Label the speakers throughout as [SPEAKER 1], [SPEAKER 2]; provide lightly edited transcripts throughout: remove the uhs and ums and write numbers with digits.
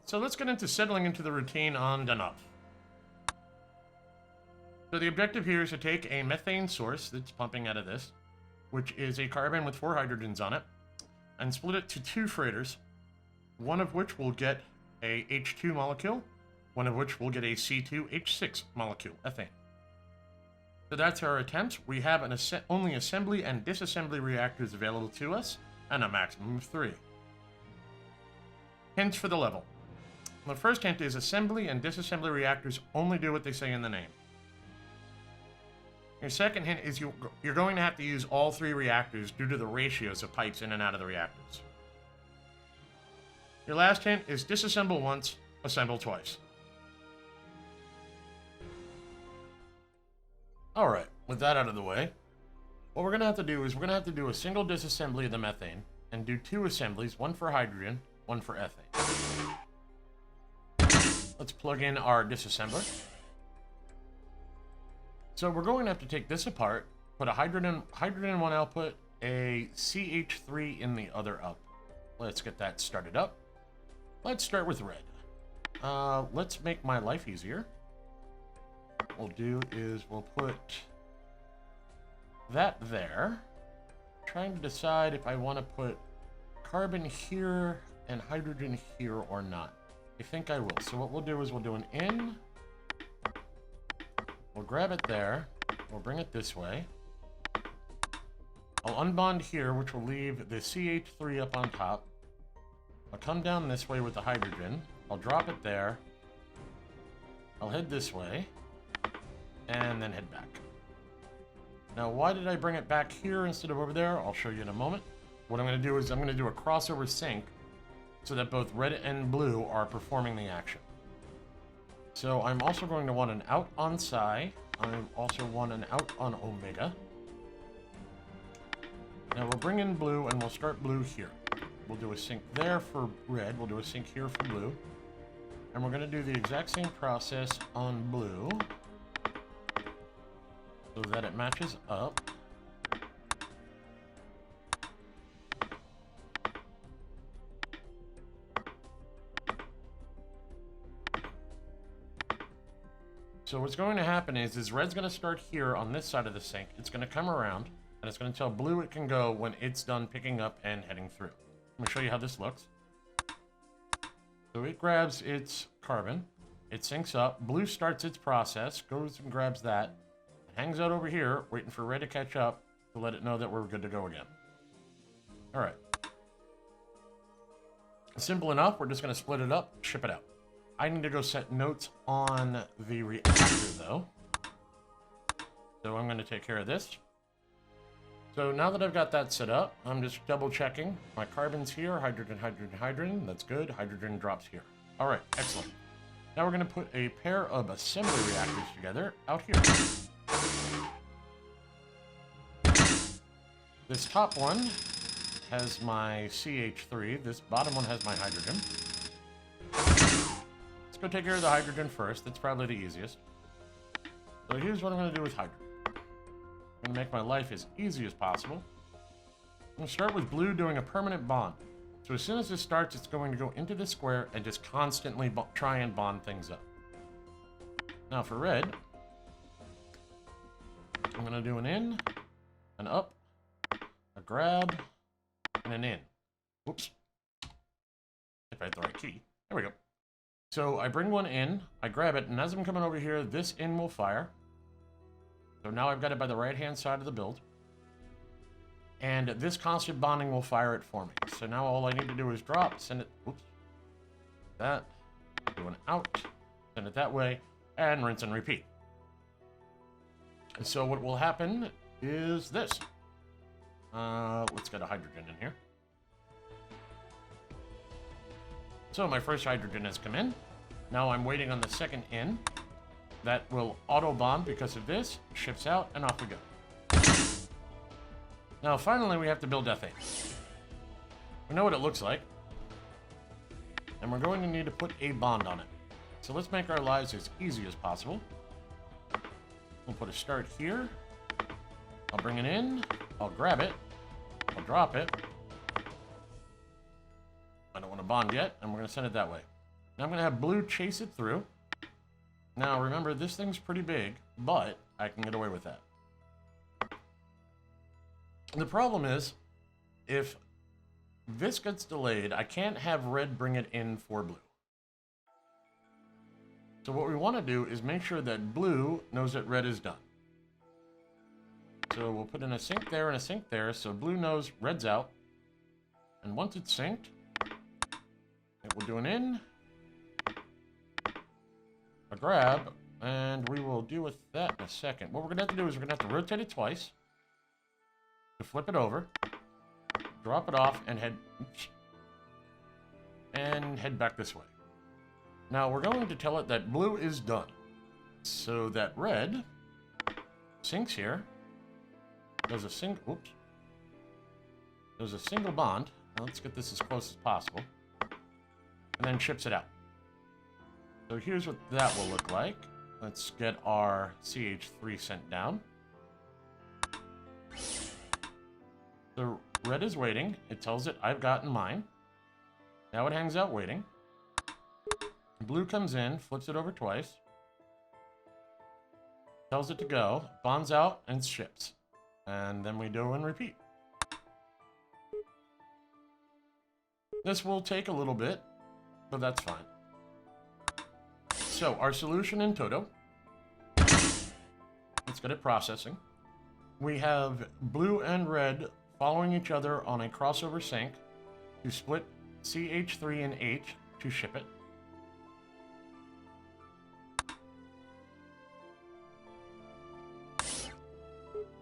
[SPEAKER 1] So let's get into settling into the routine on and off. So the objective here is to take a methane source that's pumping out of this, which is a carbon with 4 hydrogens on it, and split it to 2 freighters, one of which will get a H2 molecule, one of which will get a C2H6 molecule, ethane. So that's our attempt. We have only assembly and disassembly reactors available to us, and a maximum of 3. Hints for the level. The first hint is assembly and disassembly reactors only do what they say in the name. Your second hint is you're going to have to use all 3 reactors due to the ratios of pipes in and out of the reactors. Your last hint is disassemble once, assemble twice. Alright, with that out of the way, what we're going to have to do is we're going to have to do a single disassembly of the methane and do 2 assemblies, one for hydrogen, one for ethane. Let's plug in our disassembler. So we're going to have to take this apart, put a hydrogen in one output, a CH3 in the other output. Let's get that started up. Let's start with red. Let's make my life easier. What we'll do is we'll put that there. Trying to decide if I want to put carbon here and hydrogen here or not. I think I will. So what we'll do is we'll do an in. We'll grab it there. We'll bring it this way. I'll unbond here, which will leave the CH3 up on top. I'll come down this way with the hydrogen. I'll drop it there. I'll head this way. And then head back. Now, why did I bring it back here instead of over there? I'll show you in a moment. What I'm going to do is I'm going to do a crossover sync so that both red and blue are performing the action. So I'm also going to want an out on psi. I also want an out on omega. Now we'll bring in blue and we'll start blue here. We'll do a sync there for red. We'll do a sync here for blue. And we're going to do the exact same process on blue so that it matches up. So what's going to happen is red's going to start here on this side of the sink. It's going to come around, and it's going to tell blue it can go when it's done picking up and heading through. Let me show you how this looks. So it grabs its carbon, it syncs up, blue starts its process, goes and grabs that, hangs out over here, waiting for red to catch up to let it know that we're good to go again. All right. Simple enough. We're just going to split it up, ship it out. I need to go set notes on the reactor, though. So I'm going to take care of this. So now that I've got that set up, I'm just double checking. My carbon's here, hydrogen, hydrogen, hydrogen. That's good. Hydrogen drops here. All right, excellent. Now we're going to put a pair of assembly reactors together out here. This top one has my CH3. This bottom one has my hydrogen. Let's go take care of the hydrogen first. That's probably the easiest. So here's what I'm going to do with hydrogen. I'm going to make my life as easy as possible. I'm going to start with blue doing a permanent bond. So as soon as this starts, it's going to go into the square and just constantly try and bond things up. Now for red, I'm going to do an in, an up, a grab, and an in. Whoops. If I hit the right key. There we go. So I bring one in, I grab it, and as I'm coming over here, this in will fire. So now I've got it by the right-hand side of the build. And this constant bonding will fire it for me. So now all I need to do is drop, send it, oops, that, do an out, send it that way, and rinse and repeat. And so what will happen is this. Let's get a hydrogen in here. So my first hydrogen has come in. Now I'm waiting on the second in. That will auto bond because of this, ships out, and off we go. Now finally we have to build ethane. We know what it looks like. And we're going to need to put a bond on it. So let's make our lives as easy as possible. We'll put a start here. I'll bring it in. I'll grab it. I'll drop it. I don't want to bond yet, and we're going to send it that way. Now I'm going to have blue chase it through. Now remember, this thing's pretty big, but I can get away with that. The problem is, if this gets delayed, I can't have red bring it in for blue. So what we want to do is make sure that blue knows that red is done. So we'll put in a sink there and a sink there, so blue knows red's out. And once it's synced, it will do an in, a grab, and we will deal with that in a second. What we're going to have to do is we're going to have to rotate it twice to flip it over, drop it off, and head back this way. Now we're going to tell it that blue is done, so that red sinks here, does a single bond. Now let's get this as close as possible, and then ships it out. So here's what that will look like. Let's get our CH3 sent down. The red is waiting. It tells it I've gotten mine. Now it hangs out waiting. Blue comes in, flips it over twice. Tells it to go, bonds out, and ships. And then we do and repeat. This will take a little bit, but that's fine. So, our solution in toto. Let's get it processing. We have blue and red following each other on a crossover sync to split CH3 and H to ship it.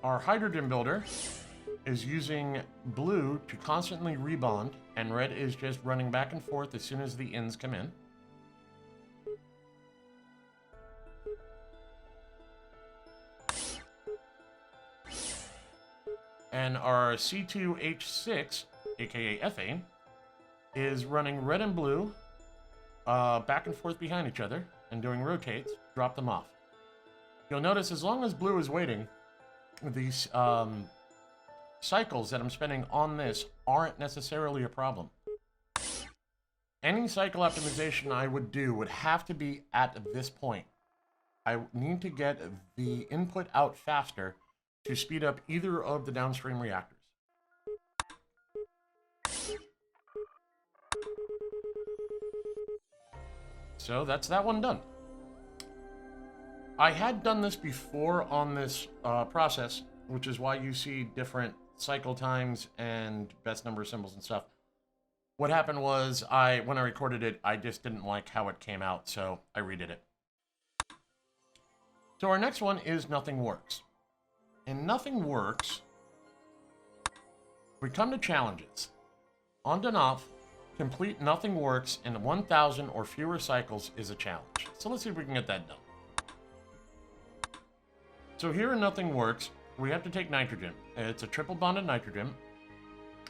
[SPEAKER 1] Our hydrogen builder is using blue to constantly rebond, and red is just running back and forth as soon as the ins come in. And our C2H6, aka ethane, is running red and blue back and forth behind each other and doing rotates, drop them off. You'll notice as long as blue is waiting, these cycles that I'm spending on this aren't necessarily a problem. Any cycle optimization I would do would have to be at this point. I need to get the input out faster to speed up either of the downstream reactors. So that's that one done. I had done this before on this process, which is why you see different cycle times and best number symbols and stuff. What happened was, when I recorded it, I just didn't like how it came out, so I redid it. So our next one is Nothing Works. In Nothing Works, we come to challenges. On and off, complete Nothing Works in 1,000 or fewer cycles is a challenge. So let's see if we can get that done. So here in Nothing Works, we have to take nitrogen. It's a triple bonded nitrogen,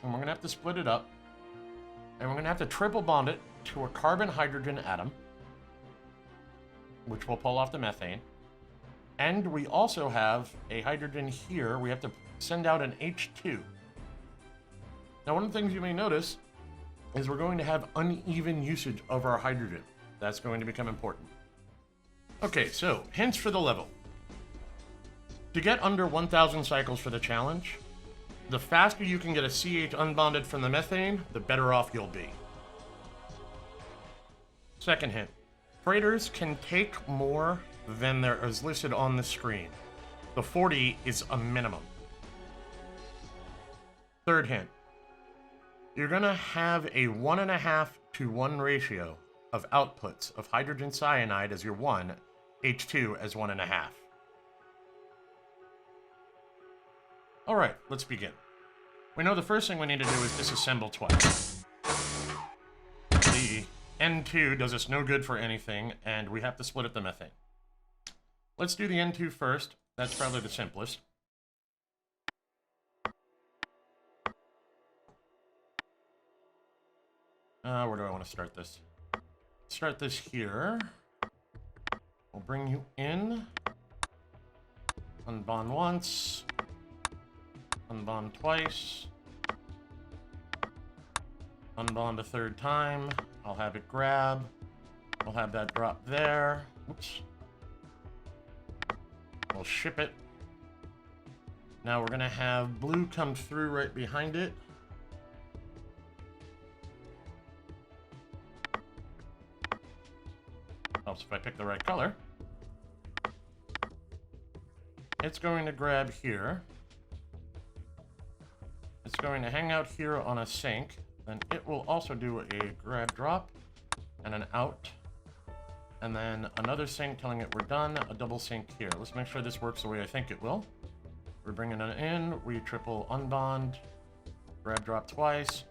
[SPEAKER 1] and we're going to have to split it up. And we're going to have to triple bond it to a carbon-hydrogen atom, which will pull off the methane. And we also have a hydrogen here. We have to send out an H2. Now, one of the things you may notice is we're going to have uneven usage of our hydrogen. That's going to become important. Okay, so hints for the level. To get under 1,000 cycles for the challenge, the faster you can get a CH unbonded from the methane, the better off you'll be. Second hint. Freighters can take more than there is listed on the screen. The 40 is a minimum. Third hint. You're going to have a 1.5 to 1 ratio of outputs of hydrogen cyanide as your 1, H2 as 1.5. Alright, let's begin. We know the first thing we need to do is disassemble twice. The N2 does us no good for anything, and we have to split up the methane. Let's do the N2 first. That's probably the simplest. Where do I want to start this? Start this here. We'll bring you in. Unbond once. Unbond twice. Unbond a third time. I'll have it grab. We'll have that drop there. Oops. We'll ship it. Now we're going to have blue come through right behind it. Helps if I pick the right color. It's going to grab here. It's going to hang out here on a sink. Then it will also do a grab drop and an out. And then another sink telling it we're done. A double sink here. Let's make sure this works the way I think it will. We're bringing it in. We triple unbond. Grab drop twice.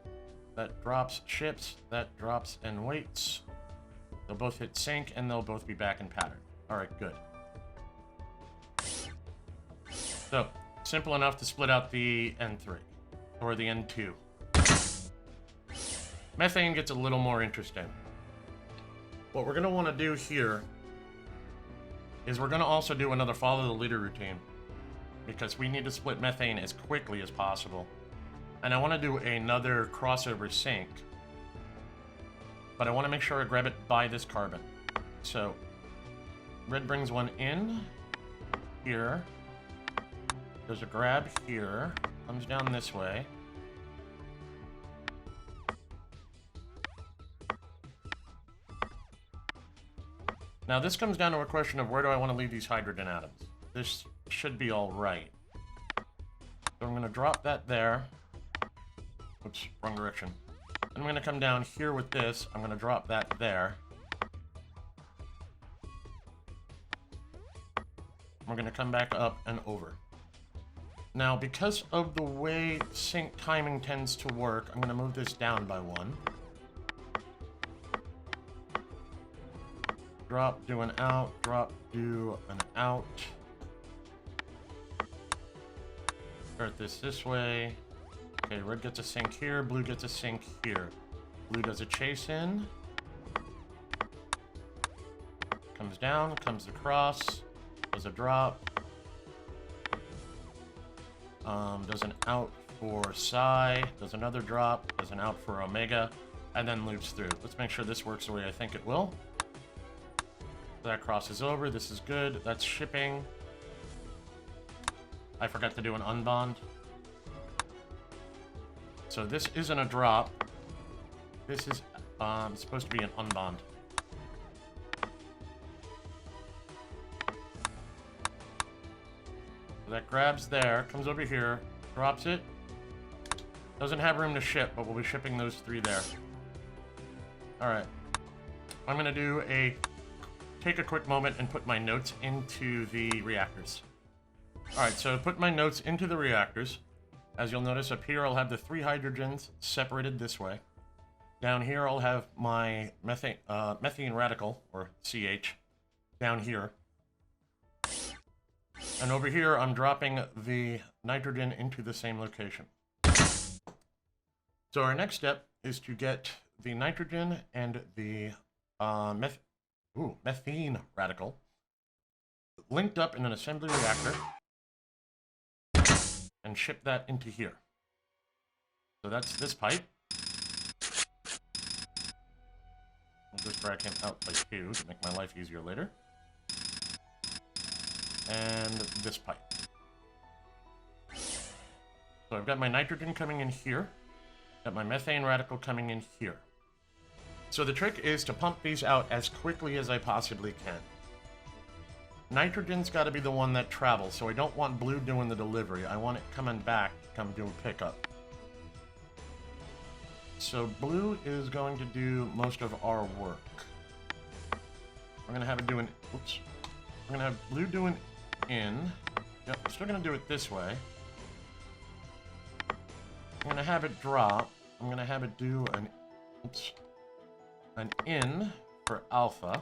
[SPEAKER 1] That drops, ships. That drops and waits. They'll both hit sync, and they'll both be back in pattern. Alright, good. So, simple enough to split out the N3. Or the N2. Methane gets a little more interesting. What we're going to want to do here is we're going to also do another follow the leader routine. Because we need to split methane as quickly as possible. And I want to do another crossover sync. But I want to make sure I grab it by this carbon. So, red brings one in. Here. There's a grab here. Comes down this way. Now this comes down to a question of where do I want to leave these hydrogen atoms. This should be all right. So I'm going to drop that there. Oops, wrong direction. I'm going to come down here with this. I'm going to drop that there. We're going to come back up and over. Now, because of the way sync timing tends to work, I'm going to move this down by one. Drop, do an out, drop, do an out. Start this way. Okay, red gets a sync here, blue gets a sync here. Blue does a chase in. Comes down, comes across, does a drop. Does an out for psi, does another drop, does an out for omega, and then loops through. Let's make sure this works the way I think it will. That crosses over, this is good, that's shipping. I forgot to do an unbond. So this isn't a drop. This is supposed to be an unbond. So that grabs there, comes over here, drops it. Doesn't have room to ship, but we'll be shipping those three there. Alright. I'm going to take a quick moment and put my notes into the reactors. Alright, so put my notes into the reactors. As you'll notice up here, I'll have the 3 hydrogens separated this way. Down here, I'll have my methane radical, or CH, down here. And over here, I'm dropping the nitrogen into the same location. So our next step is to get the nitrogen and the methane radical linked up in an assembly reactor and ship that into here. So that's this pipe. I'll just drag him out by 2 to make my life easier later. And this pipe. So I've got my nitrogen coming in here. Got my methane radical coming in here. So the trick is to pump these out as quickly as I possibly can. Nitrogen's got to be the one that travels, so I don't want blue doing the delivery. I want it coming back to come do a pickup. So blue is going to do most of our work. We're going to have it doing... Oops. We're going to have blue doing in. Yep, we're still going to do it this way. I'm going to have it drop. I'm going to have it do an... Oops. An in for alpha.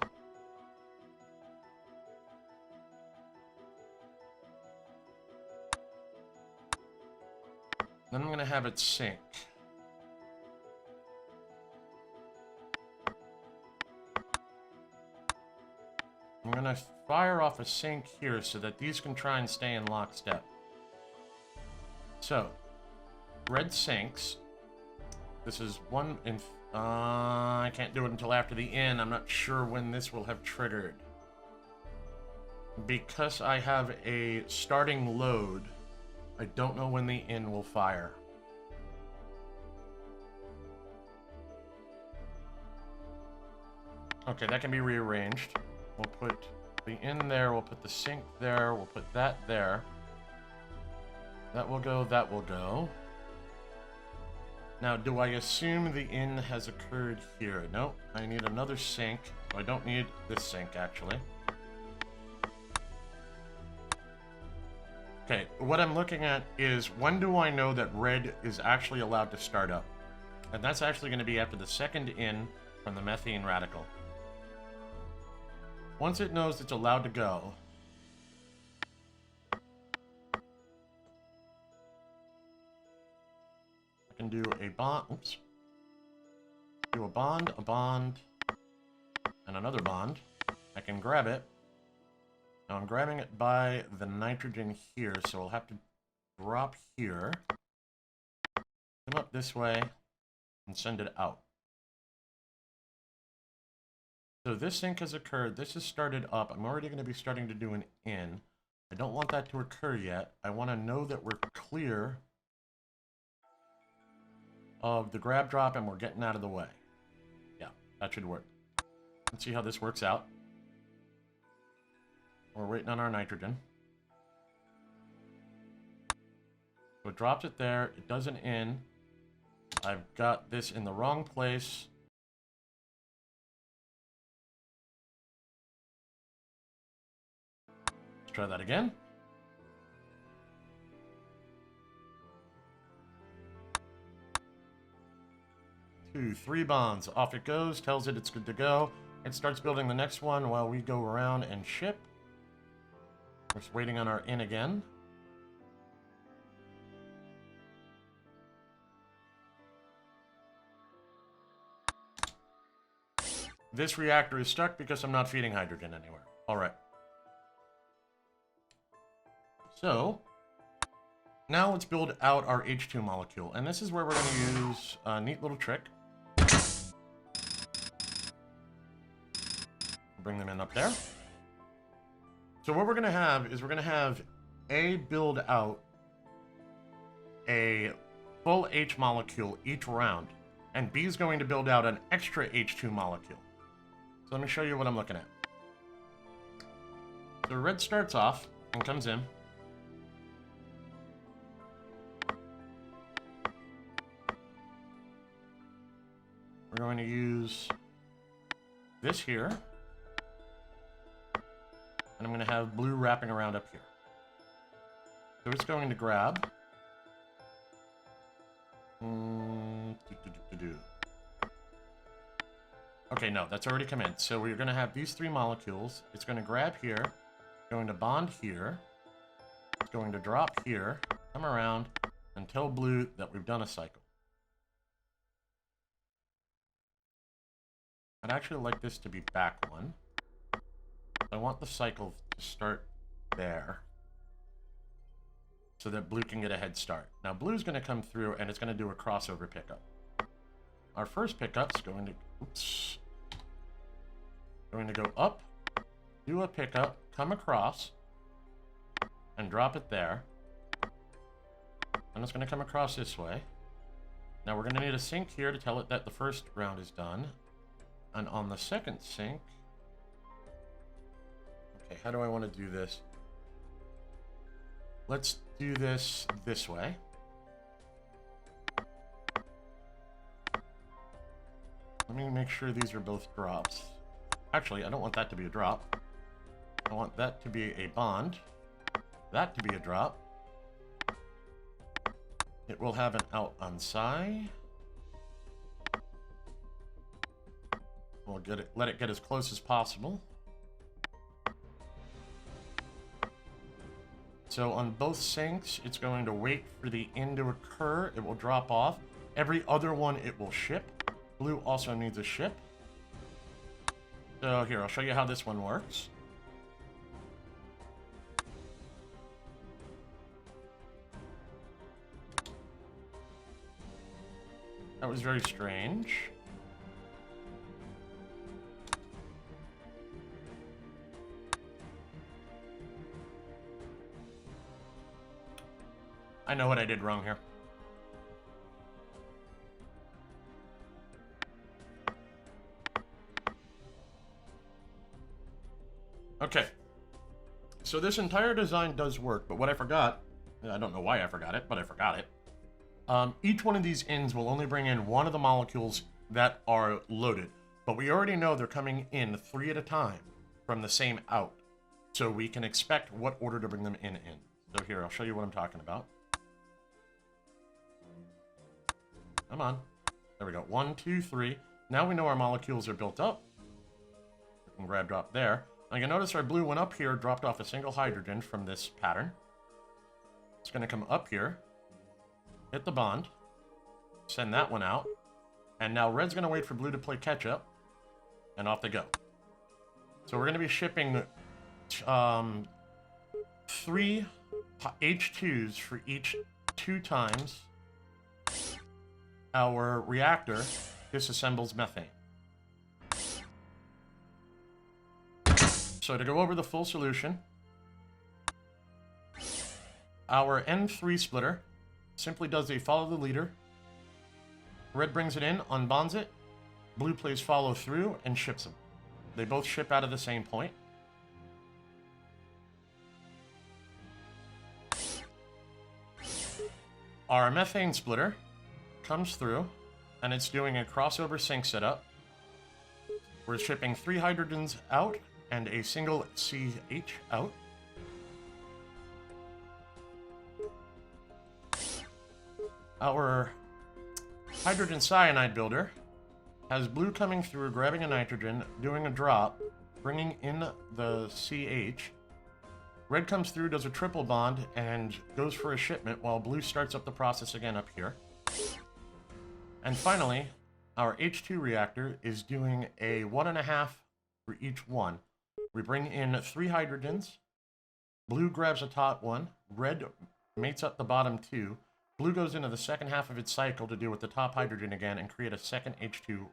[SPEAKER 1] Then I'm going to have it sync. I'm going to fire off a sync here so that these can try and stay in lockstep. So, red syncs. This is one in I can't do it until after the in. I'm not sure when this will have triggered. Because I have a starting load, I don't know when the in will fire. Okay, that can be rearranged. We'll put the in there, we'll put the sink there, we'll put that there. That will go, that will go. Now, do I assume the in has occurred here? Nope, I need another sink. So I don't need this sink, actually. Okay, what I'm looking at is when do I know that red is actually allowed to start up? And that's actually going to be after the second in from the methane radical. Once it knows it's allowed to go, I can do a bond, oops. Do a bond, and another bond. I can grab it. Now I'm grabbing it by the nitrogen here, so I'll have to drop here, come up this way, and send it out. So this sync has occurred, this has started up, I'm already going to be starting to do an in. I don't want that to occur yet. I want to know that we're clear of the grab drop and we're getting out of the way. Yeah, that should work. Let's see how this works out. We're waiting on our nitrogen. So it drops it there, it does an in. I've got this in the wrong place. Let's try that again. Two, 3 bonds. Off it goes, tells it it's good to go. It starts building the next one while we go around and ship. We're just waiting on our in again. This reactor is stuck because I'm not feeding hydrogen anywhere. All right. So, now let's build out our H2 molecule. And this is where we're going to use a neat little trick. Bring them in up there. So what we're going to have is we're going to have A build out a full H molecule each round, and B is going to build out an extra H2 molecule. So let me show you what I'm looking at. So red starts off and comes in. We're going to use this here. And I'm going to have blue wrapping around up here. So it's going to grab. Okay, no, that's already come in. So we're going to have these 3 molecules. It's going to grab here, going to bond here. It's going to drop here, come around, and tell blue that we've done a cycle. I'd actually like this to be back one. I want the cycle to start there so that blue can get a head start. Now blue's going to come through and it's going to do a crossover pickup. Our first pickup's going to, going to go up, do a pickup, come across, and drop it there. And it's going to come across this way. Now we're going to need a sink here to tell it that the first round is done. And on the second sink, okay, how do I want to do this? Let's do this way. Let me make sure these are both drops. Actually, I don't want that to be a drop. I want that to be a bond. That to be a drop. It will have an out on psi. We'll get it, let it get as close as possible. So on both sinks, it's going to wait for the in to occur. It will drop off. Every other one, it will ship. Blue also needs a ship. So here, I'll show you how this one works. That was very strange. I know what I did wrong here. Okay. So this entire design does work, but what I forgot, I don't know why I forgot it, but I forgot it. Each one of these ins will only bring in one of the molecules that are loaded, but we already know they're coming in 3 at a time from the same out, so we can expect what order to bring them in. So here, I'll show you what I'm talking about. Come on. There we go. 1, 2, 3. Now we know our molecules are built up. We can grab drop there. Now you notice our blue one up here dropped off a single hydrogen from this pattern. It's going to come up here, hit the bond, send that one out, and now red's going to wait for blue to play catch up, and off they go. So we're going to be shipping 3 H2s for each 2 times our reactor disassembles methane. So to go over the full solution, our N3 splitter simply does a follow the leader. Red brings it in, unbonds it. Blue plays follow through and ships them. They both ship out of the same point. Our methane splitter comes through, and it's doing a crossover sync setup. We're shipping 3 hydrogens out and a single CH out. Our hydrogen cyanide builder has blue coming through, grabbing a nitrogen, doing a drop, bringing in the CH. Red comes through, does a triple bond, and goes for a shipment, while blue starts up the process again up here. And finally, our H2 reactor is doing a 1.5 for each one. We bring in 3 hydrogens. Blue grabs the top one. Red mates up the bottom 2. Blue goes into the second half of its cycle to deal with the top hydrogen again and create a second H2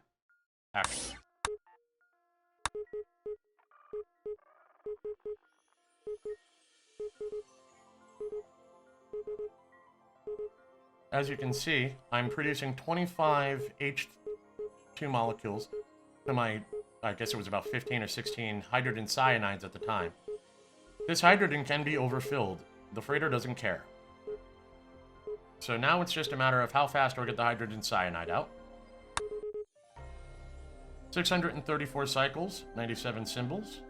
[SPEAKER 1] action. As you can see, I'm producing 25 H2 molecules to my, I guess it was about 15 or 16 hydrogen cyanides at the time. This hydrogen can be overfilled. The freighter doesn't care. So now it's just a matter of how fast do I get the hydrogen cyanide out. 634 cycles, 97 symbols,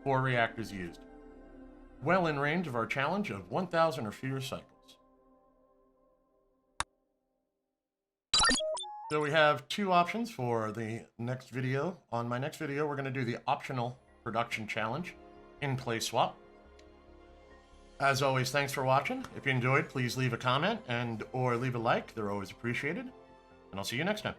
[SPEAKER 1] 4 reactors used. Well in range of our challenge of 1,000 or fewer cycles. So we have 2 options for the next video. On my next video, we're going to do the optional production challenge in place swap. As always, thanks for watching. If you enjoyed, please leave a comment or leave a like. They're always appreciated. And I'll see you next time.